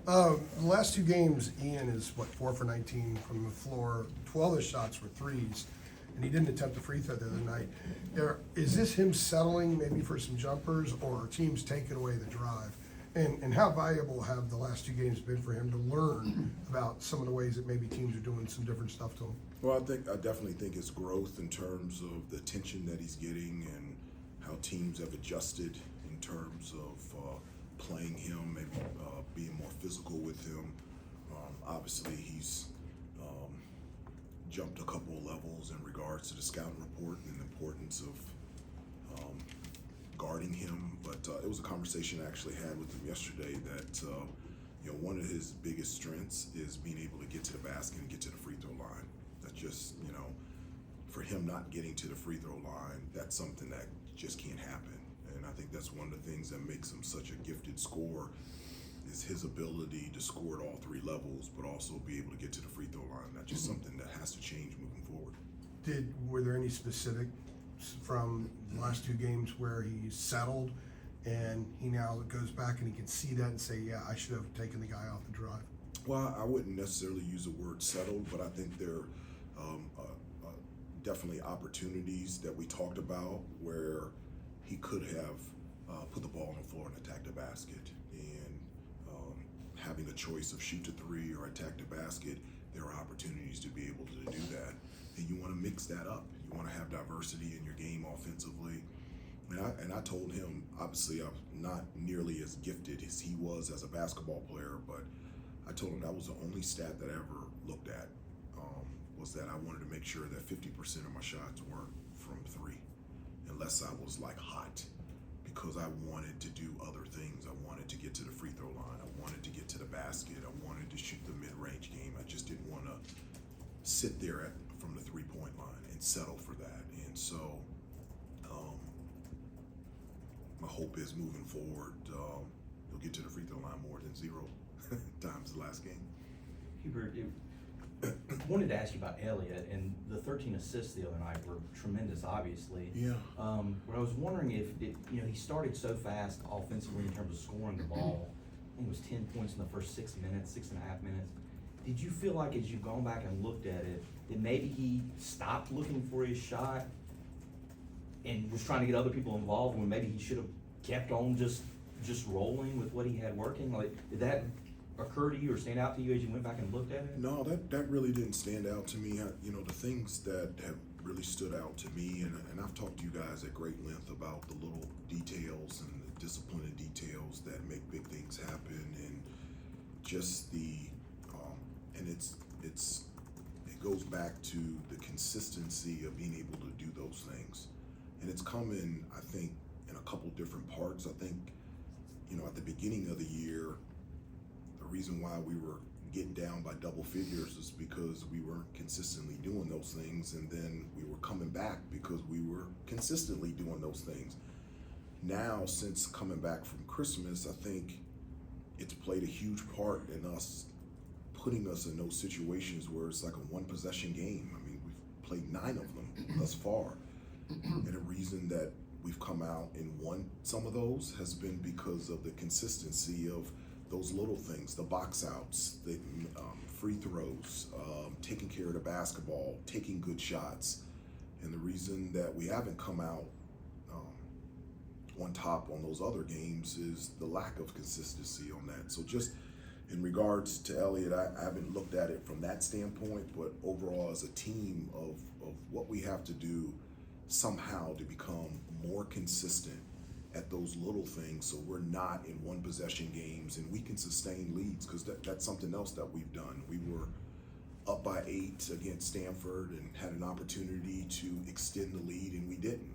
The last two games, Ian is 4 for 19 from the floor. 12 of his shots were threes, and he didn't attempt a free throw the other night. Is this him settling maybe for some jumpers, or are teams taking away the drive? And how valuable have the last two games been for him to learn about some of the ways that maybe teams are doing some different stuff to him? Well, I definitely think it's growth in terms of the attention that he's getting and how teams have adjusted in terms of playing him, maybe being more physical with him. Obviously, he's jumped a couple of levels in regards to the scouting report and the importance of guarding him. But it was a conversation I actually had with him yesterday that one of his biggest strengths is being able to get to the basket and get to the free throw line. That's just, for him not getting to the free throw line, that's something that just can't happen. And I think that's one of the things that makes him such a gifted scorer is his ability to score at all three levels, but also be able to get to the free throw line. That's just something that has to change moving forward. Were there any specifics from the last two games where he settled and he now goes back and he can see that and say, yeah, I should have taken the guy off the drive? Well, I wouldn't necessarily use the word settled, but I think there are definitely opportunities that we talked about where he could have put the ball on the floor and attacked the basket. And having a choice of shoot to three or attack the basket, there are opportunities to be able to do that. And you want to mix that up. You want to have diversity in your game offensively. And I told him, obviously, I'm not nearly as gifted as he was as a basketball player, but I told him that was the only stat that I ever looked at, was that I wanted to make sure that 50% of my shots weren't from three, unless I was like hot, because I wanted to do other things. I wanted to get to the free throw line. I wanted to get to the basket. I wanted to shoot the mid-range game. I just didn't want to sit there from the three-point line and settle for that. And so my hope is moving forward, he'll get to the free throw line more than 0 times the last game. Hubert, I wanted to ask you about Elliott, and the 13 assists the other night were tremendous, obviously. Yeah. But I was wondering if, he started so fast offensively in terms of scoring the ball. I think it was 10 points in the first 6 minutes, 6.5 minutes. Did you feel like as you've gone back and looked at it, that maybe he stopped looking for his shot and was trying to get other people involved when maybe he should have kept on just rolling with what he had working? Like, did that occur to you or stand out to you as you went back and looked at it? No, that really didn't stand out to me. The things that have really stood out to me, and I've talked to you guys at great length about the little details and the discipline and details that make big things happen, and just and it goes back to the consistency of being able to do those things, and it's coming, I think, in a couple different parts. I think, at the beginning of the year, the reason why we were getting down by double figures is because we weren't consistently doing those things, and then we were coming back because we were consistently doing those things. Now, since coming back from Christmas, I think it's played a huge part in putting us in those situations where it's like a one possession game. I mean, we've played 9 of them thus far, and the reason that we've come out and won some of those has been because of the consistency of those little things, the box outs, the free throws, taking care of the basketball, taking good shots. And the reason that we haven't come out on top on those other games is the lack of consistency on that. So just in regards to Elliott, I haven't looked at it from that standpoint, but overall as a team of what we have to do somehow to become more consistent at those little things, so we're not in one possession games and we can sustain leads, because that's something else that we've done. We were up by 8 against Stanford and had an opportunity to extend the lead, and we didn't.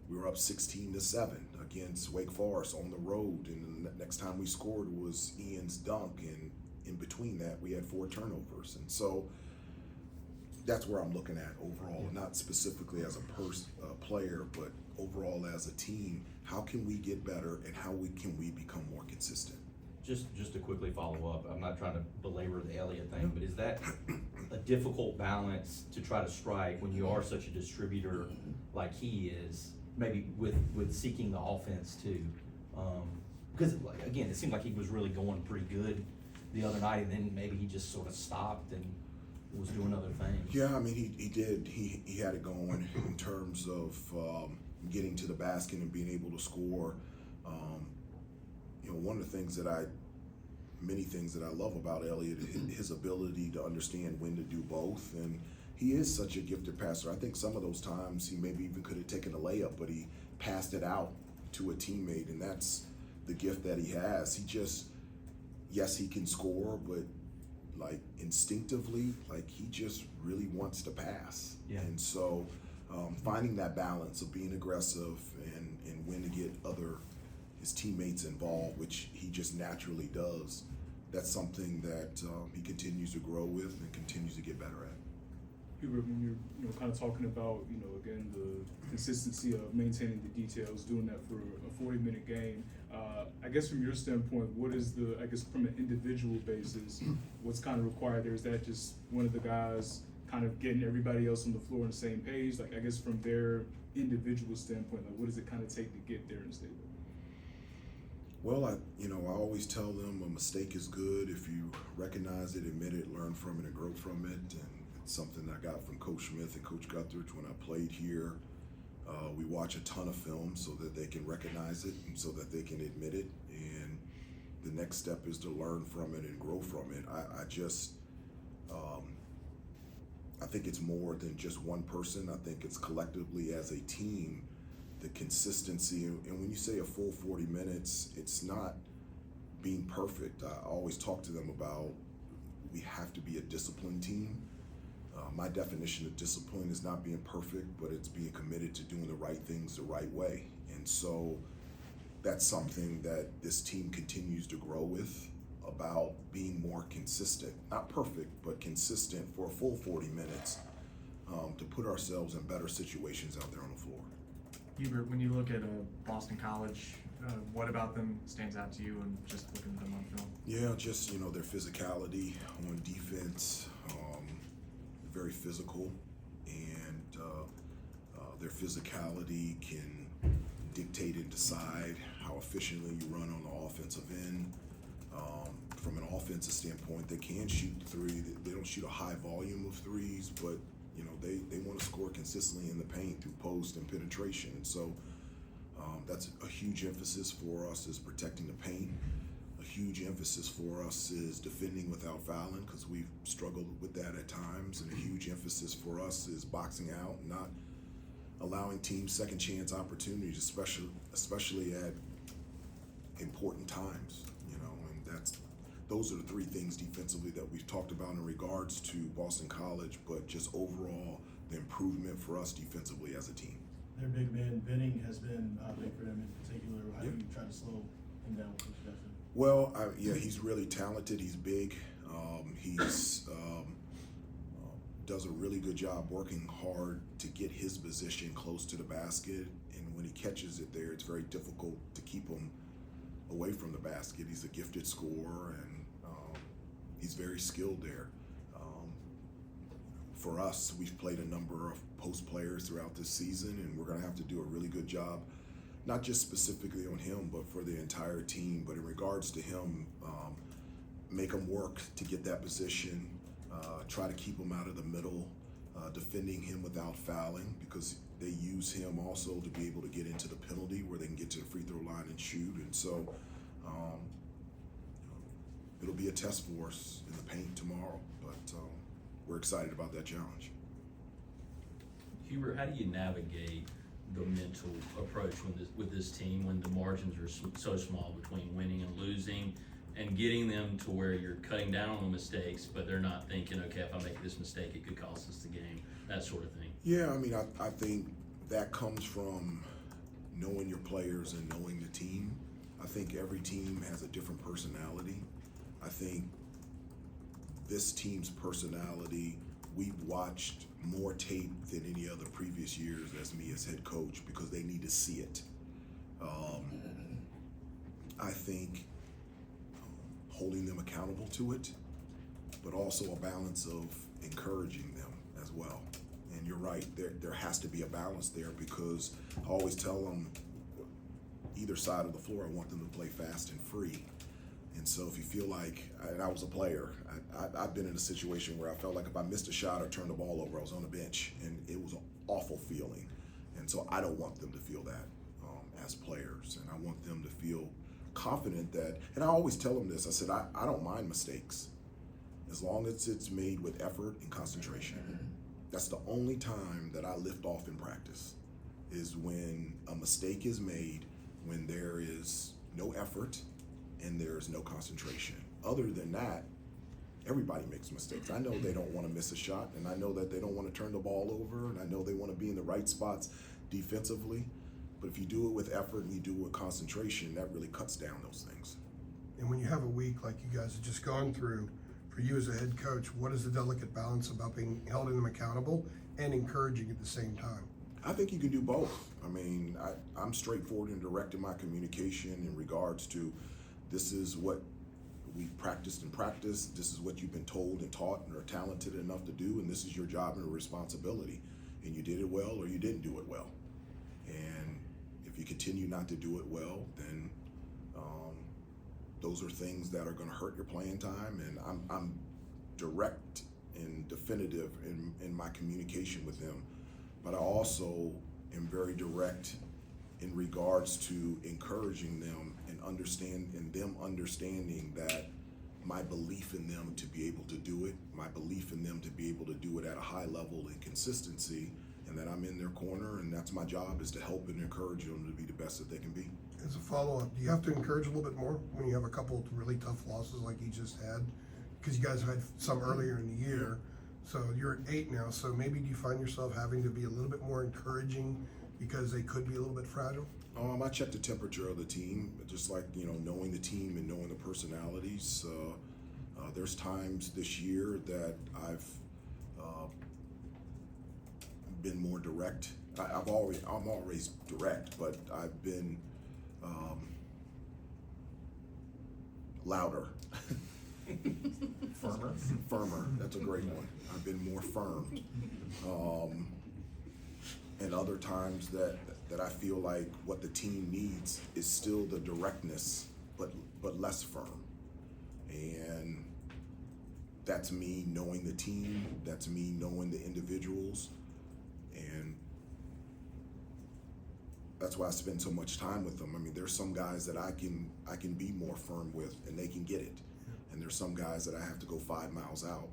We were up 16-7 against Wake Forest on the road, and the next time we scored was Ian's dunk, and in between that we had 4 turnovers. And so that's where I'm looking at overall, not specifically as a player, but overall as a team. How can we get better, and how can we become more consistent? Just to quickly follow up, I'm not trying to belabor the Elliott thing, but is that a difficult balance to try to strike when you are such a distributor like he is, maybe with seeking the offense too? Because again, it seemed like he was really going pretty good the other night, and then maybe he just sort of stopped and was doing other things. Yeah, I mean, he did. He had it going in terms of getting to the basket and being able to score. You know, one of the things many things that I love about Elliott is his ability to understand when to do both. And he is such a gifted passer. I think some of those times he maybe even could have taken a layup, but he passed it out to a teammate, and that's the gift that he has. He just, yes, he can score, but like instinctively, like he just really wants to pass. Yeah. And so finding that balance of being aggressive and when to get his teammates involved, which he just naturally does, that's something that he continues to grow with and continues to get better at. Hubert, when you're kind of talking about, again, the consistency of maintaining the details, doing that for a 40-minute game, I guess from your standpoint, what is from an individual basis, what's kind of required there? Is that just one of the guys kind of getting everybody else on the floor on the same page? Like, I guess from their individual standpoint, like, what does it kind of take to get there and stay there? Well, I always tell them a mistake is good if you recognize it, admit it, learn from it, and grow from it. And it's something I got from Coach Smith and Coach Guthridge when I played here. We watch a ton of film so that they can recognize it and so that they can admit it. And the next step is to learn from it and grow from it. I think it's more than just one person. I think it's collectively as a team, the consistency. And when you say a full 40 minutes, it's not being perfect. I always talk to them about we have to be a disciplined team. My definition of discipline is not being perfect, but it's being committed to doing the right things the right way. And so that's something that this team continues to grow with, about being more consistent. Not perfect, but consistent for a full 40 minutes to put ourselves in better situations out there on the floor. Hubert, when you look at Boston College, what about them stands out to you and just looking at them on film? Yeah, just, their physicality on defense, very physical, and their physicality can dictate and decide how efficiently you run on the offensive end. From an offensive standpoint, they can shoot three. They don't shoot a high volume of threes, but they want to score consistently in the paint through post and penetration. And so that's a huge emphasis for us, is protecting the paint. A huge emphasis for us is defending without fouling, because we've struggled with that at times. And a huge emphasis for us is boxing out, not allowing teams second chance opportunities, especially at important times. And those are the three things defensively that we've talked about in regards to Boston College, but just overall the improvement for us defensively as a team. Their big man, Benning, has been big for them in particular. How do you try to slow him down with possession? Well, he's really talented. He's big. He's does a really good job working hard to get his position close to the basket. And when he catches it there, it's very difficult to keep him away from the basket. He's a gifted scorer, and he's very skilled there. For us, we've played a number of post players throughout this season, and we're going to have to do a really good job, not just specifically on him, but for the entire team. But in regards to him, make him work to get that position, try to keep him out of the middle, defending him without fouling, because they use him also to be able to get into the penalty where they can get to the free throw line and shoot. And so it'll be a test for us in the paint tomorrow, but we're excited about that challenge. Hubert, how do you navigate the mental approach with this team when the margins are so small between winning and losing, and getting them to where you're cutting down on the mistakes, but they're not thinking, okay, if I make this mistake, it could cost us the game, that sort of thing? Yeah, I mean, I think that comes from knowing your players and knowing the team. I think every team has a different personality. I think this team's personality, we've watched more tape than any other previous years as me as head coach, because they need to see it. I think holding them accountable to it, but also a balance of encouraging them as well. And you're right, there has to be a balance there, because I always tell them either side of the floor, I want them to play fast and free. And so if you feel like, and I was a player, I've been in a situation where I felt like if I missed a shot or turned the ball over, I was on the bench, and it was an awful feeling. And so I don't want them to feel that as players, and I want them to feel confident that, and I always tell them this, I said, I don't mind mistakes as long as it's made with effort and concentration. That's the only time that I lift off in practice, is when a mistake is made, when there is no effort and there's no concentration. Other than that, everybody makes mistakes. I know they don't want to miss a shot, and I know that they don't want to turn the ball over, and I know they want to be in the right spots defensively. But if you do it with effort and you do it with concentration, that really cuts down those things. And when you have a week like you guys have just gone through, for you as a head coach, what is the delicate balance about being holding them accountable and encouraging at the same time? I think you can do both. I mean, I'm straightforward and direct in my communication in regards to, this is what we practiced and practiced, this is what you've been told and taught and are talented enough to do, and this is your job and responsibility. And you did it well or you didn't do it well. And if you continue not to do it well, then those are things that are going to hurt your playing time. And I'm direct and definitive in my communication with them, but I also am very direct in regards to encouraging them and them understanding that my belief in them to be able to do it, my belief in them to be able to do it at a high level and consistency, and that I'm in their corner, and that's my job, is to help and encourage them to be the best that they can be. As a follow-up, do you have to encourage a little bit more when you have a couple of really tough losses like you just had? Because you guys had some earlier in the year, so you're at 8 now, so maybe do you find yourself having to be a little bit more encouraging because they could be a little bit fragile? I check the temperature of the team, just like, knowing the team and knowing the personalities. There's times this year that I've been more direct. I'm always direct, but I've been louder. Firmer. That's a great one. I've been more firm. And other times that I feel like what the team needs is still the directness, but less firm. And that's me knowing the team. That's me knowing the individuals. And that's why I spend so much time with them. I mean, there's some guys that I can be more firm with, and they can get it. And there's some guys that I have to go 5 miles out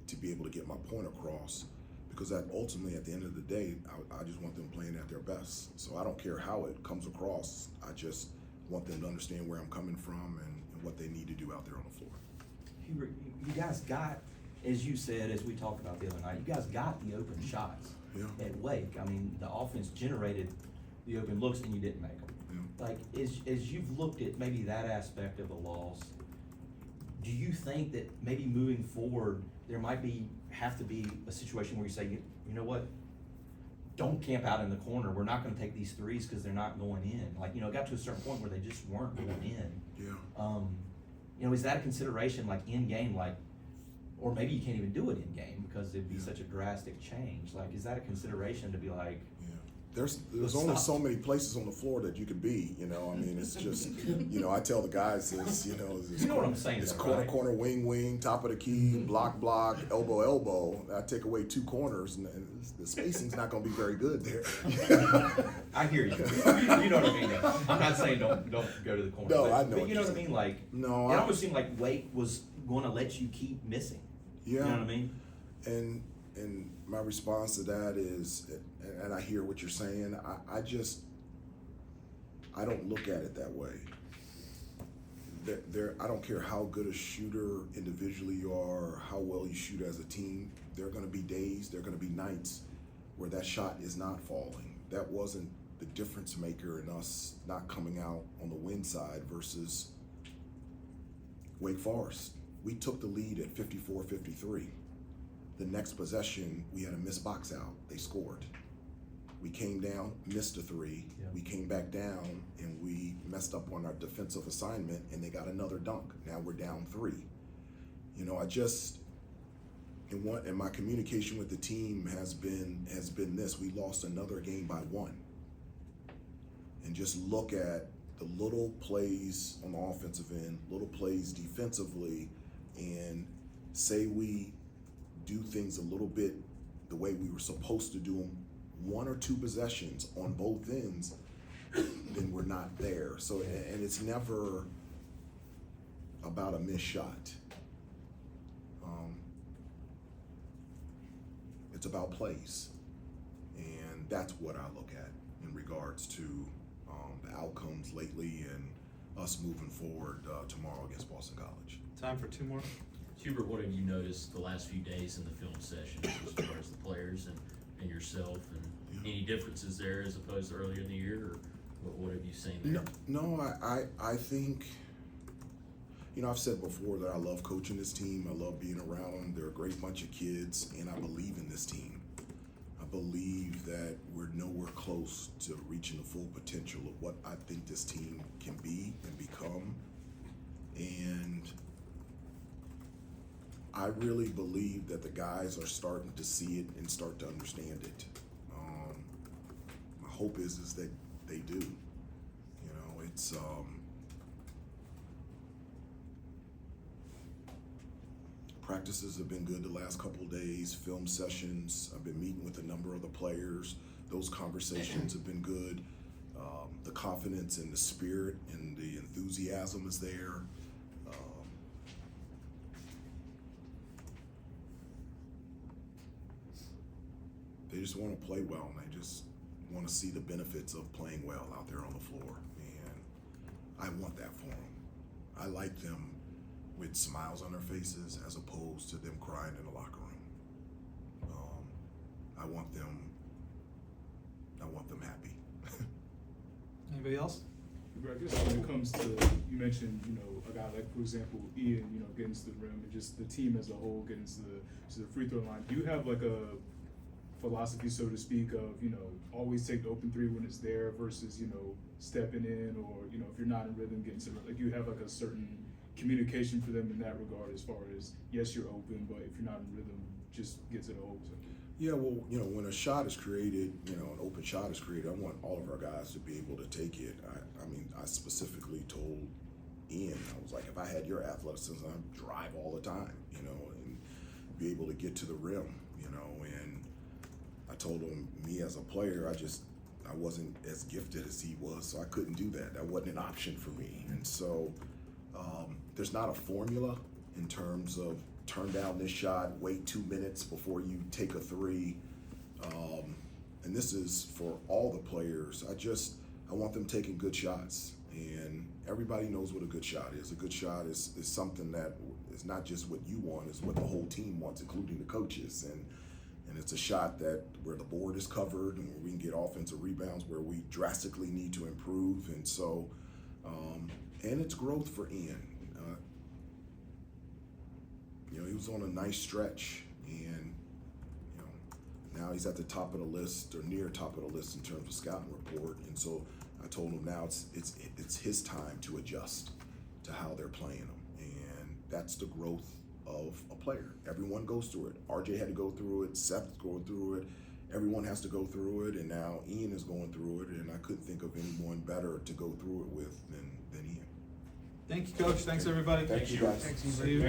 to be able to get my point across, because that ultimately, at the end of the day, I just want them playing at their best. So I don't care how it comes across. I just want them to understand where I'm coming from and what they need to do out there on the floor. Hubert, you guys got, as you said, as we talked about the other night, you guys got the open shots at Wake. I mean, the offense generated the open looks and you didn't make them. Yeah. Like, as you've looked at maybe that aspect of the loss, do you think that maybe moving forward there might have to be a situation where you say, you know what, don't camp out in the corner. We're not going to take these threes because they're not going in. Like, it got to a certain point where they just weren't going in. Yeah. Is that a consideration, like in game, like, or maybe you can't even do it in game because it'd be such a drastic change? Like, is that a consideration to be like? Yeah. There's only so many places on the floor that you could be, I mean, it's just, I tell the guys this, You know what I'm saying, it's though, corner, right? corner, wing, top of the key, block, elbow. I take away 2 corners, and the spacing's not going to be very good there. I hear you. You know what I mean? I'm not saying don't go to the corner. No, but, I know But what you know you're what I mean? saying. Like, No, it almost seemed like Wake was going to let you keep missing. Yeah. You know what I mean? And my response to that is, and I hear what you're saying, I don't look at it that way. I don't care how good a shooter individually you are or how well you shoot as a team, there are going to be days, there are going to be nights where that shot is not falling. That wasn't the difference maker in us not coming out on the win side versus Wake Forest. We took the lead at 54-53. The next possession, we had a missed box out. They scored. We came down, missed a 3. Yeah. We came back down, and we messed up on our defensive assignment, and they got another dunk. Now we're down 3. And my communication with the team has been this: we lost another game by 1. And just look at the little plays on the offensive end, little plays defensively, and say we do things a little bit the way we were supposed to do them, 1 or 2 possessions on both ends, then we're not there. So, and it's never about a missed shot. It's about plays, and that's what I look at in regards to the outcomes lately and us moving forward tomorrow against Boston College. Time for 2 more. Hubert, what have you noticed the last few days in the film sessions as far as the players and yourself, and any differences there as opposed to earlier in the year, or what have you seen there? No, I think, you know, I've said before that I love coaching this team. I love being around them. They're a great bunch of kids, and I believe in this team. I believe that we're nowhere close to reaching the full potential of what I think this team can be and become. And I really believe that the guys are starting to see it and start to understand it. My hope is that they do. You know, it's practices have been good the last couple of days. Film sessions, I've been meeting with a number of the players. Those conversations have been good. The confidence and the spirit and the enthusiasm is there. They just want to play well, and they just want to see the benefits of playing well out there on the floor. And I want that for them. I like them with smiles on their faces as opposed to them crying in the locker room. I want them happy. Anybody else? But I guess when it comes to, you mentioned, you know, a guy like, for example, Ian, you know, getting to the rim, and just the team as a whole getting to the free throw line. Do you have like a philosophy, so to speak, of, you know, always take the open 3 when it's there versus, you know, stepping in, or, you know, if you're not in rhythm, getting to the, like, you have like a certain communication for them in that regard, as far as, yes, you're open, but if you're not in rhythm, just get to the hoop. Yeah, well, you know, when a shot is created, you know, an open shot is created, I want all of our guys to be able to take it. I mean, I specifically told Ian, I was like, if I had your athleticism, I'd drive all the time, you know, and be able to get to the rim, you know, and I told him, me as a player, I wasn't as gifted as he was, so I couldn't do that. That wasn't an option for me. And so there's not a formula in terms of turn down this shot, wait 2 minutes before you take a 3. And this is for all the players. I want them taking good shots. And everybody knows what a good shot is. A good shot is something that is not just what you want, it's what the whole team wants, including the coaches. And it's a shot that where the board is covered and where we can get offensive rebounds, where we drastically need to improve. And so, and it's growth for Ian. You know, he was on a nice stretch, and, you know, now he's at the top of the list, or near top of the list in terms of scouting report. And so I told him now it's his time to adjust to how they're playing him. And that's the growth of a player. Everyone goes through it. RJ had to go through it, Seth's going through it, everyone has to go through it, and now Ian is going through it, and I couldn't think of anyone better to go through it with than Ian. Thank you, Coach. Thanks, everybody. Thank you, guys. Thanks, See you.